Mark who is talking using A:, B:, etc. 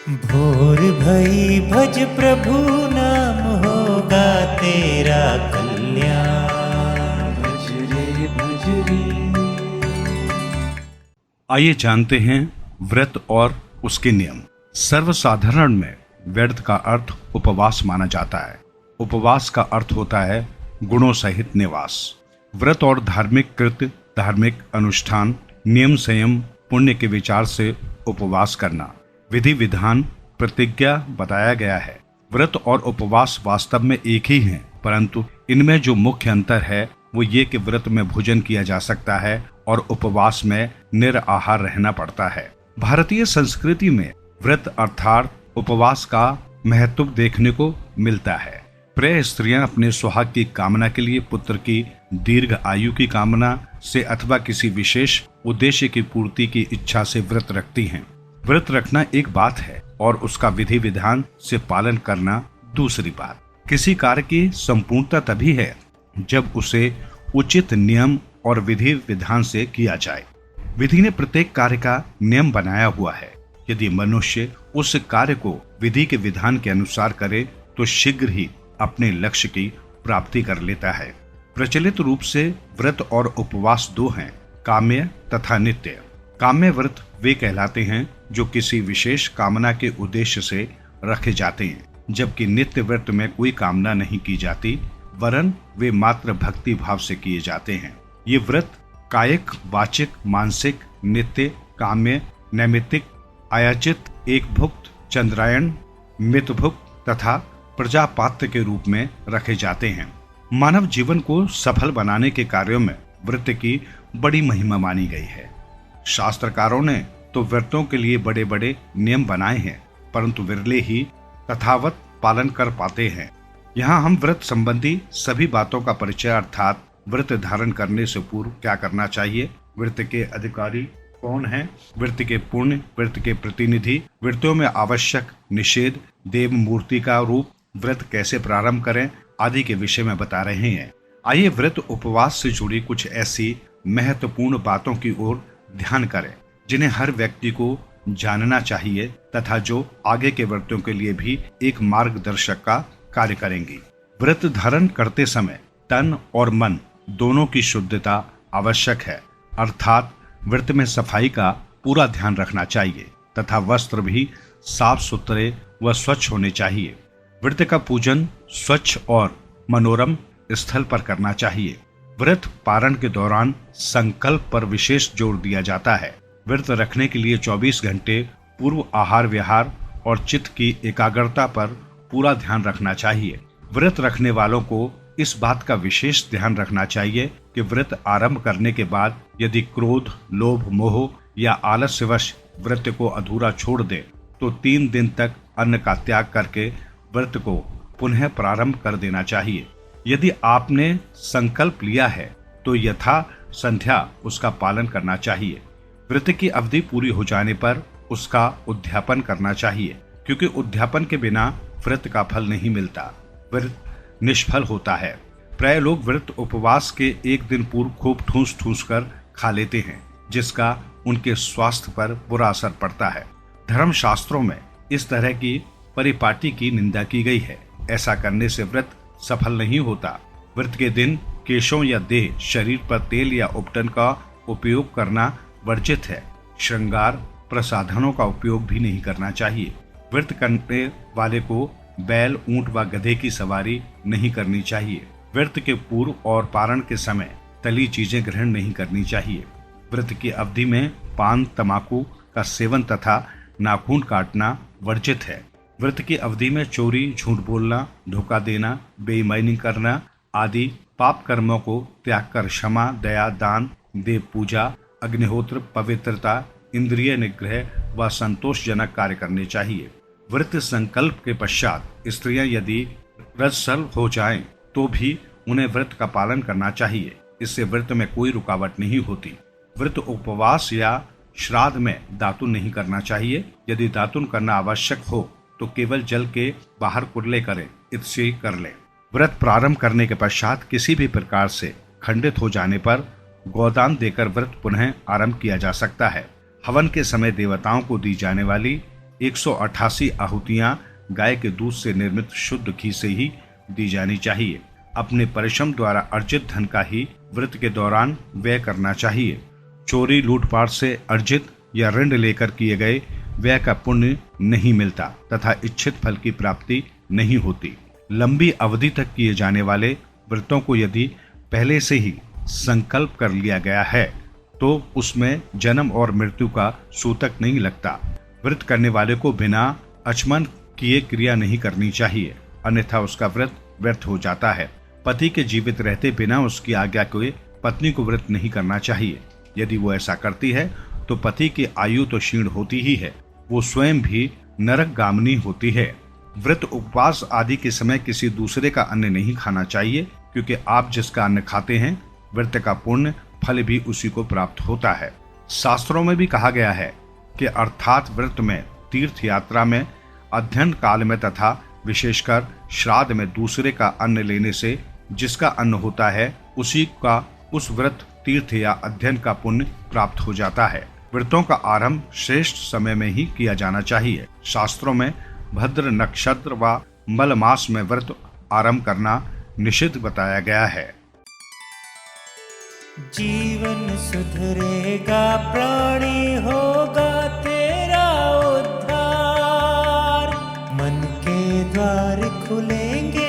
A: भोर भई भज प्रभु नाम होगा तेरा कल्याण। भज रे भज रे।
B: आइए जानते हैं व्रत और उसके नियम। सर्वसाधारण में व्रत का अर्थ उपवास माना जाता है। उपवास का अर्थ होता है गुणों सहित निवास। व्रत और धार्मिक कृत्य, धार्मिक अनुष्ठान, नियम संयम, पुण्य के विचार से उपवास करना, विधि विधान, प्रतिज्ञा बताया गया है। व्रत और उपवास वास्तव में एक ही हैं, परंतु इनमें जो मुख्य अंतर है वो ये कि व्रत में भोजन किया जा सकता है और उपवास में निराहार रहना पड़ता है। भारतीय संस्कृति में व्रत अर्थात उपवास का महत्व देखने को मिलता है। प्राय स्त्रियां अपने सुहाग की कामना के लिए, पुत्र की दीर्घ आयु की कामना से अथवा किसी विशेष उद्देश्य की पूर्ति की इच्छा से व्रत रखती हैं। व्रत रखना एक बात है और उसका विधि विधान से पालन करना दूसरी बात। किसी कार्य की संपूर्णता तभी है जब उसे उचित नियम और विधि विधान से किया जाए। विधि ने प्रत्येक कार्य का नियम बनाया हुआ है। यदि मनुष्य उस कार्य को विधि के विधान के अनुसार करे तो शीघ्र ही अपने लक्ष्य की प्राप्ति कर लेता है। प्रचलित रूप से व्रत और उपवास दो हैं, काम्य तथा नित्य। काम्य व्रत वे कहलाते हैं जो किसी विशेष कामना के उद्देश्य से रखे जाते हैं, जबकि नित्य व्रत में कोई कामना नहीं की जाती, वरन वे मात्र भक्ति भाव से किए जाते हैं। ये व्रत कायिक, वाचिक, मानसिक, नित्य, काम्य, नैमित्तिक, आयाचित, एकभुक्त, चंद्रायण, मितभुक्त तथा प्रजापात्र के रूप में रखे जाते हैं। मानव जीवन को सफल बनाने के कार्यों में व्रत की बड़ी महिमा मानी गई है। शास्त्रकारों ने तो व्रतों के लिए बड़े बड़े नियम बनाए हैं, परंतु विरले ही तथावत पालन कर पाते हैं। यहाँ हम व्रत संबंधी सभी बातों का परिचय अर्थात व्रत धारण करने से पूर्व क्या करना चाहिए, व्रत के अधिकारी कौन हैं, व्रत के पुण्य, व्रत के प्रतिनिधि, व्रतों में आवश्यक निषेध, देव मूर्ति का रूप, व्रत कैसे प्रारंभ करें आदि के विषय में बता रहे हैं। आइए व्रत उपवास से जुड़ी कुछ ऐसी महत्वपूर्ण बातों की ओर ध्यान करें जिन्हें हर व्यक्ति को जानना चाहिए तथा जो आगे के व्रतों के लिए भी एक मार्गदर्शक का कार्य करेंगी। व्रत धारण करते समय तन और मन दोनों की शुद्धता आवश्यक है, अर्थात व्रत में सफाई का पूरा ध्यान रखना चाहिए तथा वस्त्र भी साफ सुथरे व स्वच्छ होने चाहिए। व्रत का पूजन स्वच्छ और मनोरम स्थल पर करना चाहिए। व्रत पारण के दौरान संकल्प पर विशेष जोर दिया जाता है। व्रत रखने के लिए 24 घंटे पूर्व आहार विहार और चित्त की एकाग्रता पर पूरा ध्यान रखना चाहिए। व्रत रखने वालों को इस बात का विशेष ध्यान रखना चाहिए कि व्रत आरंभ करने के बाद यदि क्रोध, लोभ, मोह या आलस्यवश व्रत को अधूरा छोड़ दे तो 3 दिन तक अन्न का त्याग करके व्रत को पुनः प्रारंभ कर देना चाहिए। यदि आपने संकल्प लिया है तो यथा संध्या उसका पालन करना चाहिए। व्रत की अवधि पूरी हो जाने पर उसका उद्यापन करना चाहिए, क्योंकि उद्यापन के बिना व्रत का फल नहीं मिलता, व्रत निष्फल होता है। प्राय लोग व्रत उपवास के एक दिन पूर्व खूब ठूस ठूस कर खा लेते हैं, जिसका उनके स्वास्थ्य पर बुरा असर पड़ता है। धर्म शास्त्रों में इस तरह की परिपाटी की निंदा की गई है। ऐसा करने से व्रत सफल नहीं होता। व्रत के दिन केशों या देह, शरीर पर तेल या उपटन का उपयोग करना वर्जित है। श्रृंगार प्रसाधनों का उपयोग भी नहीं करना चाहिए। व्रत करने वाले को बैल, ऊंट व गधे की सवारी नहीं करनी चाहिए। व्रत के पूर्व और पारण के समय तली चीजें ग्रहण नहीं करनी चाहिए। व्रत की अवधि में पान, तंबाकू का सेवन तथा नाखून काटना वर्जित है। व्रत की अवधि में चोरी, झूठ बोलना, धोखा देना, बेईमानी करना आदि पाप कर्मों को त्याग कर क्षमा, दया, दान, देव पूजा, अग्निहोत्र, पवित्रता, इंद्रिय निग्रह व संतोषजनक कार्य करने चाहिए। व्रत संकल्प के पश्चात स्त्रियां यदि रजस्वल हो जाएं तो भी उन्हें व्रत का पालन करना चाहिए। इससे व्रत में कोई रुकावट नहीं होती। व्रत उपवास या श्राद्ध में दातुन नहीं करना चाहिए। यदि दातुन करना आवश्यक हो तो केवल जल के बाहर कुरले करें, इससे कर लें। व्रत प्रारंभ करने के पश्चात किसी भी प्रकार से खंडित हो जाने पर गोदान देकर व्रत पुनः आरंभ किया जा सकता है। हवन के समय देवताओं को दी जाने वाली 188 आहुतियां गाय के दूध से निर्मित शुद्ध घी से ही दी जानी चाहिए। अपने परिश्रम द्वारा अर्जित धन का ही व्रत के दौरान व्यय करना चाहिए। चोरी लूटपाट से अर्जित या ऋण लेकर किए गए व्यय का पुण्य नहीं मिलता तथा इच्छित फल की प्राप्ति नहीं होती। लंबी अवधि तक किए जाने वाले व्रतों को यदि पहले से ही संकल्प कर लिया गया है तो उसमें जन्म और मृत्यु का सूतक नहीं लगता। व्रत करने वाले को बिना अचमन किए क्रिया नहीं करनी चाहिए, अन्यथा उसका व्रत व्यर्थ हो जाता है। पति के जीवित रहते बिना उसकी आज्ञा के पत्नी को व्रत नहीं करना चाहिए। यदि वो ऐसा करती है तो पति की आयु तो क्षीण होती ही है, वो स्वयं भी नरकगामिनी होती है। व्रत उपवास आदि के समय किसी दूसरे का अन्न नहीं खाना चाहिए, क्योंकि आप जिसका अन्न खाते हैं व्रत का पुण्य फल भी उसी को प्राप्त होता है। शास्त्रों में भी कहा गया है कि अर्थात व्रत में, तीर्थ यात्रा में, अध्ययन काल में तथा विशेषकर श्राद्ध में दूसरे का अन्न लेने से जिसका अन्न होता है उसी का उस व्रत, तीर्थ या अध्ययन का पुण्य प्राप्त हो जाता है। व्रतों का आरंभ श्रेष्ठ समय में ही किया जाना चाहिए। शास्त्रों में भद्र नक्षत्र व मल मास में व्रत आरंभ करना निषिद्ध बताया गया है।
A: जीवन सुधरेगा, प्राणी होगा तेरा उद्धार, मन के द्वार खुलेंगे